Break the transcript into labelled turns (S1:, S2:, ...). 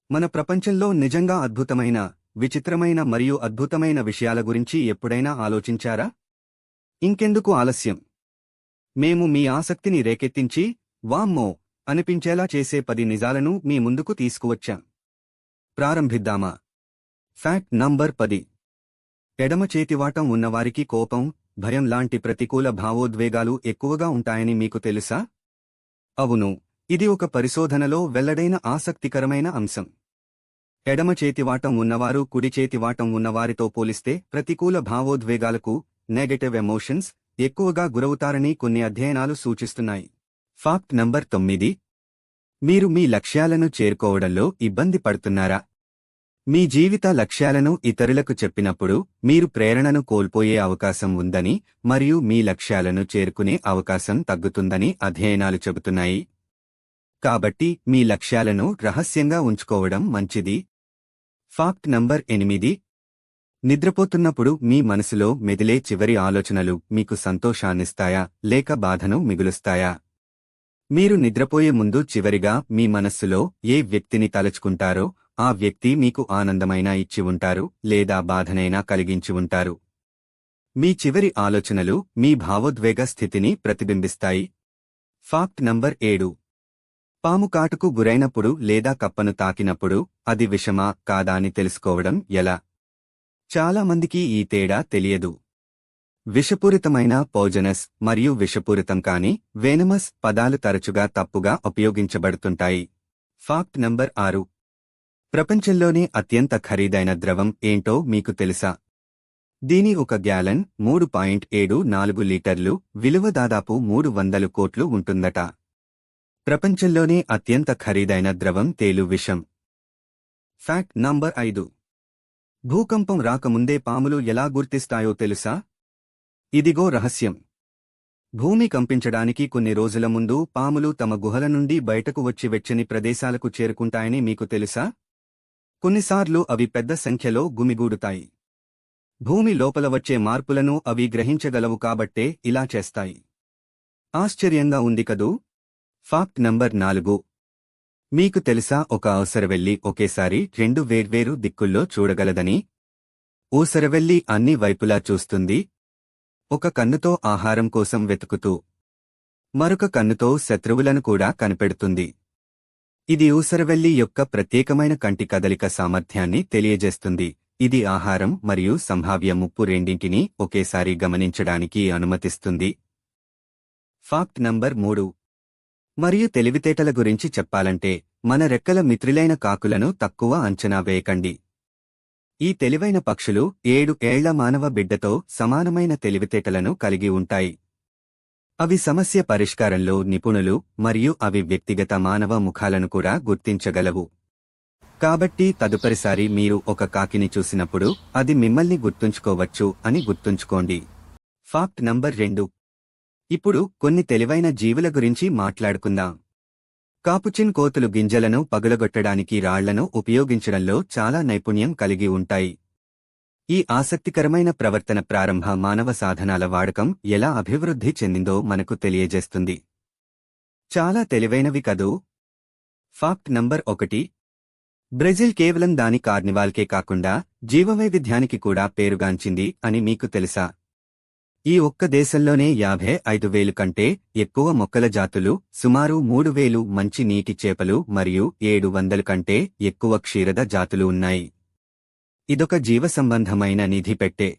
S1: మన ప్రపంచంలో నిజంగా అద్భుతమైన, విచిత్రమైన మరియు అద్భుతమైన విషయాల గురించి ఎప్పుడైనా ఆలోచించారా? ఇంకెందుకు ఆలస్యం? మేము మీ ఆసక్తిని రేకెత్తించి, వామ్మో అనిపించేలా చేసే 10 నిజాలను మీ ముందుకు తీసుకువచ్చాం. ప్రారంభిద్దామా? Fact number 10. ఎడమ చేతివాటం ఉన్నవారికి కోపం, భయం లాంటి ప్రతికూల భావోద్వేగాలు ఎక్కువగా ఉంటాయని మీకు తెలుసా? అవును, ఇది ఒక పరిశోధనలో వెల్లడైన ఆసక్తికరమైన అంశం. ఎడమ చేతివాటం ఉన్నవారు కుడి చేతివాటం ఉన్నవారితో పోలిస్తే ప్రతికూల భావోద్వేగాలకు, నెగటివ్ ఎమోషన్స్, ఎక్కువగా గురవుతారని కొన్ని అధ్యయనాలు సూచిస్తున్నాయి. Fact number 9. మీరు మీ లక్ష్యాలను చేరుకోవడంలో ఇబ్బంది పడుతున్నారా? మీ జీవిత లక్ష్యాలను ఇతరులకు చెప్పినప్పుడు మీరు ప్రేరణను కోల్పోయే అవకాశం ఉందని మరియు మీ లక్ష్యాలను చేరుకునే అవకాశం తగ్గుతుందని అధ్యయనాలు చెబుతున్నాయి. కాబట్టి మీ లక్ష్యాలను రహస్యంగా ఉంచుకోవడం మంచిది. Fact number 8. నిద్రపోతున్నప్పుడు మీ మనసులో మెదిలే చివరి ఆలోచనలు మీకు సంతోషాన్నిస్తాయా లేక బాధను మిగులుస్తాయా? మీరు నిద్రపోయే ముందు చివరిగా మీ మనస్సులో ఏ వ్యక్తిని తలుచుకుంటారో ఆ వ్యక్తి మీకు ఆనందమైనా ఇచ్చి ఉంటారు లేదా బాధనైనా కలిగించి ఉంటారు. మీ చివరి ఆలోచనలు మీ భావోద్వేగ స్థితిని ప్రతిబింబిస్తాయి. Fact number 7. పాము కాటుకు గురైనప్పుడు లేదా కప్పను తాకినప్పుడు అది విషమా కాదా అని తెలుసుకోవడం ఎలా? చాలామందికి ఈ తేడా తెలియదు. విషపూరితమైన పోజనస్ మరియు విషపూరితం కాని వేనమస్ పదాలు తరచుగా తప్పుగా ఉపయోగించబడుతుంటాయి. Fact number 6. ప్రపంచంలోనే అత్యంత ఖరీదైన ద్రవం ఏంటో మీకు తెలుసా? దీని ఒక గ్యాలన్ 3.74 లీటర్లు విలువ దాదాపు 300 కోట్లు ఉంటుందట. ప్రపంచంలోనే అత్యంత ఖరీదైన ద్రవం తేలు విషం. Fact number 5. భూకంపం రాకముందే పాములు ఎలా గుర్తిస్తాయో తెలుసా? ఇదిగో రహస్యం. భూమి కంపించడానికి కొన్ని రోజుల ముందు పాములు తమ గుహల నుండి బయటకు వచ్చి వెచ్చని ప్రదేశాలకు చేరుకుంటాయని మీకు తెలుసా? కొన్నిసార్లు అవి పెద్ద సంఖ్యలో గుమిగూడుతాయి. భూమి లోపల వచ్చే మార్పులను అవి గ్రహించగలవు కాబట్టే ఇలా చేస్తాయి. ఆశ్చర్యంగా ఉంది కదూ? Fact number 4. మీకు తెలుసా ఒక ఊసరవెల్లి ఒకేసారి 2 వేర్వేరు దిక్కుల్లో చూడగలదని? ఊసరవెల్లి అన్ని వైపులా చూస్తుంది. ఒక కన్నుతో ఆహారం కోసం వెతుకుతూ మరొక కన్నుతో శత్రువులను కూడా కనిపెడుతుంది. ఇది ఊసరవెల్లి యొక్క ప్రత్యేకమైన కంటి కదలిక సామర్థ్యాన్ని తెలియజేస్తుంది. ఇది ఆహారం మరియు సంభావ్య ముప్పు రెండింటినీ ఒకేసారి గమనించడానికి అనుమతిస్తుంది. Fact number 3. మరియు తెలివితేటల గురించి చెప్పాలంటే మన రెక్కల మిత్రులైన కాకులను తక్కువ అంచనా వేయకండి. ఈ తెలివైన పక్షులు 7 ఏళ్ల మానవ బిడ్డతో సమానమైన తెలివితేటలను కలిగి ఉంటాయి. అవి సమస్య పరిష్కారంలో నిపుణులు మరియు అవి వ్యక్తిగత మానవ ముఖాలను కూడా గుర్తించగలవు. కాబట్టి తదుపరిసారి మీరు ఒక కాకిని చూసినప్పుడు అది మిమ్మల్ని గుర్తుంచుకోవచ్చు అని గుర్తుంచుకోండి. Fact number 2. ఇప్పుడు కొన్ని తెలివైన జీవుల గురించి మాట్లాడుకుందాం. కాపుచిన్ కోతులు గింజలను పగులగొట్టడానికి రాళ్లను ఉపయోగించడంలో చాలా నైపుణ్యం కలిగి ఉంటాయి. ఈ ఆసక్తికరమైన ప్రవర్తన ప్రారంభ మానవ సాధనాల వాడకం ఎలా అభివృద్ధి చెందిందో మనకు తెలియజేస్తుంది. చాలా తెలివైనవి కదూ? Fact number 1. బ్రెజిల్ కేవలం దాని కార్నివాల్కే కాకుండా జీవవైవిధ్యానికి కూడా పేరుగాంచింది అని మీకు తెలుసా? ఈ ఒక్క దేశంలోనే 55,000 కంటే ఎక్కువ మొక్కల జాతులు, సుమారు 3,000 మంచి నీటి చేపలు మరియు 700 కంటే ఎక్కువ క్షీరద జాతులు ఉన్నాయి. ఇదొక జీవసంబంధమైన నిధి పెట్టె.